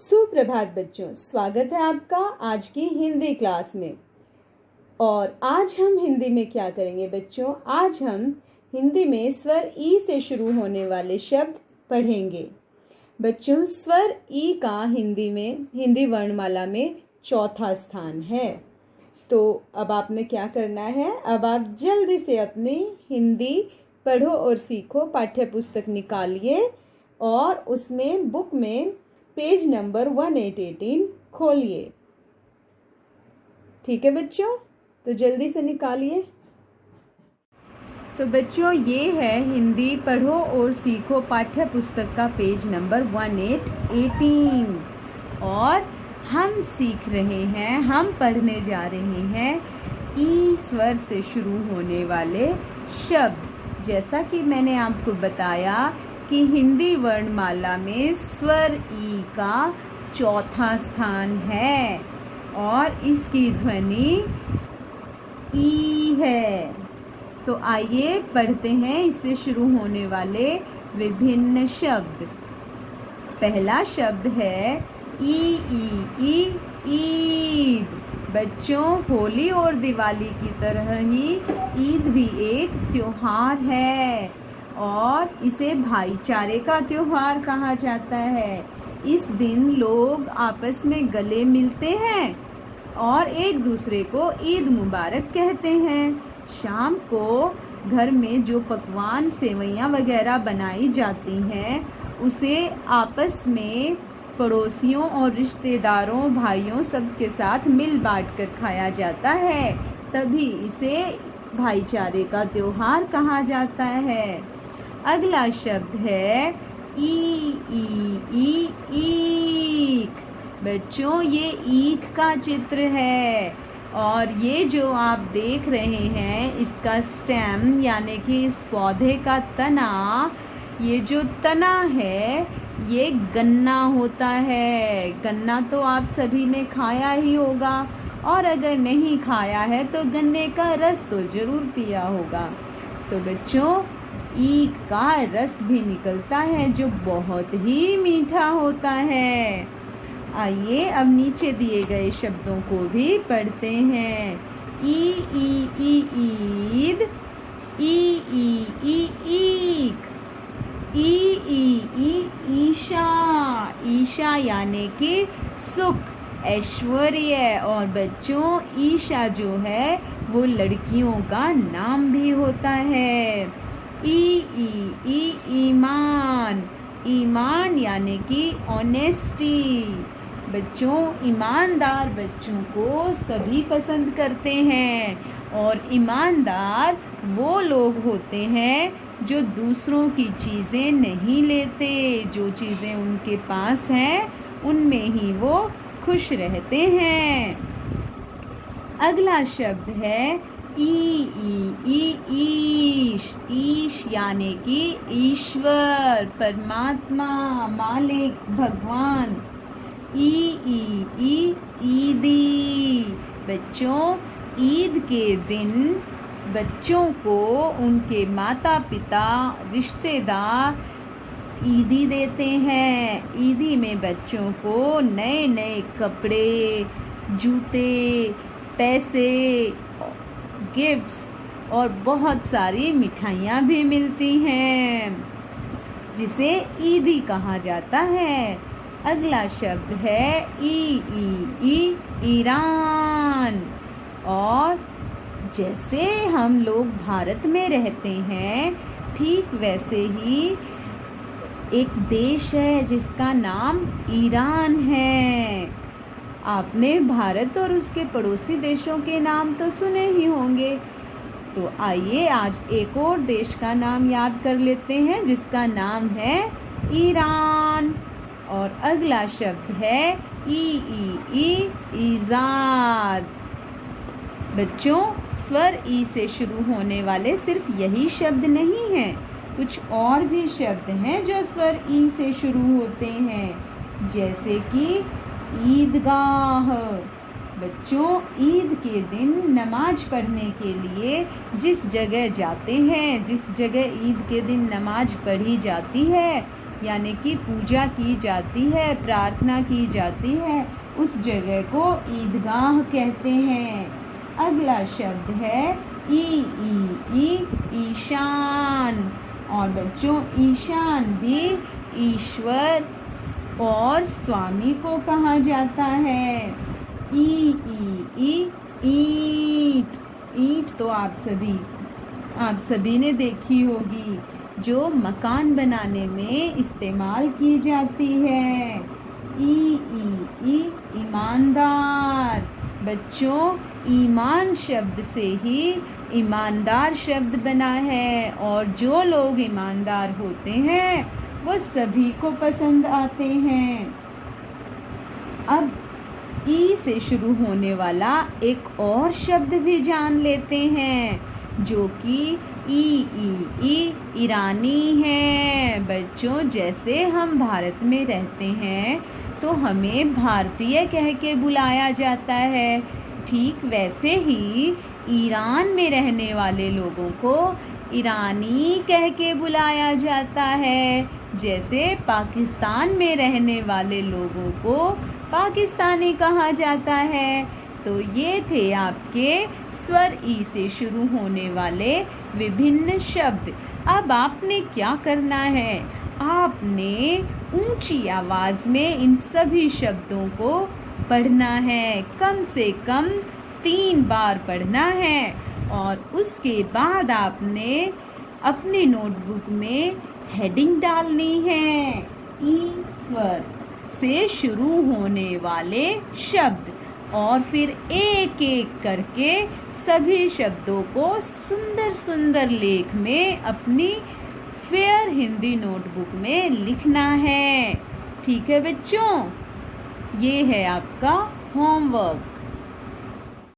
सुप्रभात बच्चों, स्वागत है आपका आज की हिंदी क्लास में। और आज हम हिंदी में क्या करेंगे बच्चों? आज हम हिंदी में स्वर ई से शुरू होने वाले शब्द पढ़ेंगे। बच्चों, स्वर ई का हिंदी वर्णमाला में चौथा स्थान है। तो अब आपने क्या करना है? अब आप जल्दी से अपनी हिंदी पढ़ो और सीखो, पाठ्य पुस्तक निकालिए और उसमें बुक में पेज नंबर 1818 खोलिए। ठीक है बच्चों, तो जल्दी से निकालिए। तो बच्चों, ये है हिंदी पढ़ो और सीखो पाठ्य पुस्तक का पेज नंबर 1818 और हम सीख रहे हैं, हम पढ़ने जा रहे हैं ई स्वर से शुरू होने वाले शब्द। जैसा कि मैंने आपको बताया कि हिंदी वर्णमाला में स्वर ई का चौथा स्थान है और इसकी ध्वनि ई है। तो आइए पढ़ते हैं इससे शुरू होने वाले विभिन्न शब्द। पहला शब्द है ईद। बच्चों, होली और दिवाली की तरह ही ईद भी एक त्योहार है और इसे भाईचारे का त्योहार कहा जाता है। इस दिन लोग आपस में गले मिलते हैं और एक दूसरे को ईद मुबारक कहते हैं। शाम को घर में जो पकवान सेवइयाँ वगैरह बनाई जाती हैं उसे आपस में पड़ोसियों और रिश्तेदारों, भाइयों सबके साथ मिल बांट कर खाया जाता है, तभी इसे भाईचारे का त्योहार कहा जाता है। अगला शब्द है ईख। बच्चों, ये ईख का चित्र है और ये जो आप देख रहे हैं इसका स्टेम यानी कि इस पौधे का तना, ये जो तना है ये गन्ना होता है। गन्ना तो आप सभी ने खाया ही होगा और अगर नहीं खाया है तो गन्ने का रस तो जरूर पिया होगा। तो बच्चों, ईख का रस भी निकलता है जो बहुत ही मीठा होता है। आइए अब नीचे दिए गए शब्दों को भी पढ़ते हैं। ईद, ईख, ईशा यानी कि सुख, ऐश्वर्य। और बच्चों, ईशा जो है वो लड़कियों का नाम भी होता है। ईमान यानी कि ऑनेस्टी। बच्चों, ईमानदार बच्चों को सभी पसंद करते हैं और ईमानदार वो लोग होते हैं जो दूसरों की चीज़ें नहीं लेते, जो चीज़ें उनके पास हैं उनमें ही वो खुश रहते हैं। अगला शब्द है ईश यानी कि ईश्वर, परमात्मा, मालिक, भगवान। ईदी। बच्चों, ईद के दिन बच्चों को उनके माता पिता, रिश्तेदार ईदी देते हैं। ईदी में बच्चों को नए नए कपड़े, जूते, पैसे, गिफ्ट्स और बहुत सारी मिठाइयाँ भी मिलती हैं जिसे ईदी कहा जाता है। अगला शब्द है ईरान। और जैसे हम लोग भारत में रहते हैं ठीक वैसे ही एक देश है जिसका नाम ईरान है। आपने भारत और उसके पड़ोसी देशों के नाम तो सुने ही होंगे। तो आइए आज एक और देश का नाम याद कर लेते हैं जिसका नाम है ईरान। और अगला शब्द है ईजाद। बच्चों, स्वर ई से शुरू होने वाले सिर्फ यही शब्द नहीं हैं, कुछ और भी शब्द हैं जो स्वर ई से शुरू होते हैं, जैसे कि ईदगाह। बच्चों, ईद के दिन नमाज पढ़ने के लिए जिस जगह जाते हैं, जिस जगह ईद के दिन नमाज पढ़ी जाती है यानी कि पूजा की जाती है, प्रार्थना की जाती है, उस जगह को ईदगाह कहते हैं। अगला शब्द है ईशान। और बच्चों ईशान भी ईश्वर और स्वामी को कहा जाता है। ईंट। ईंट तो आप सभी ने देखी होगी, जो मकान बनाने में इस्तेमाल की जाती है। ईमानदार। बच्चों ईमान शब्द से ही ईमानदार शब्द बना है, और जो लोग ईमानदार होते हैं वो सभी को पसंद आते हैं। अब ई से शुरू होने वाला एक और शब्द भी जान लेते हैं, जो कि ईरानी है। बच्चों जैसे हम भारत में रहते हैं तो हमें भारतीय कह के बुलाया जाता है, ठीक वैसे ही ईरान में रहने वाले लोगों को ईरानी कह के बुलाया जाता है। जैसे पाकिस्तान में रहने वाले लोगों को पाकिस्तानी कहा जाता है। तो ये थे आपके स्वर ई से शुरू होने वाले विभिन्न शब्द। अब आपने क्या करना है, आपने ऊंची आवाज में इन सभी शब्दों को पढ़ना है, कम से कम 3 बार पढ़ना है। और उसके बाद आपने अपने नोटबुक में हेडिंग डालनी है, ई स्वर से शुरू होने वाले शब्द, और फिर एक एक करके सभी शब्दों को सुंदर सुंदर लेख में अपनी फेयर हिंदी नोटबुक में लिखना है। ठीक है बच्चों, ये है आपका होमवर्क।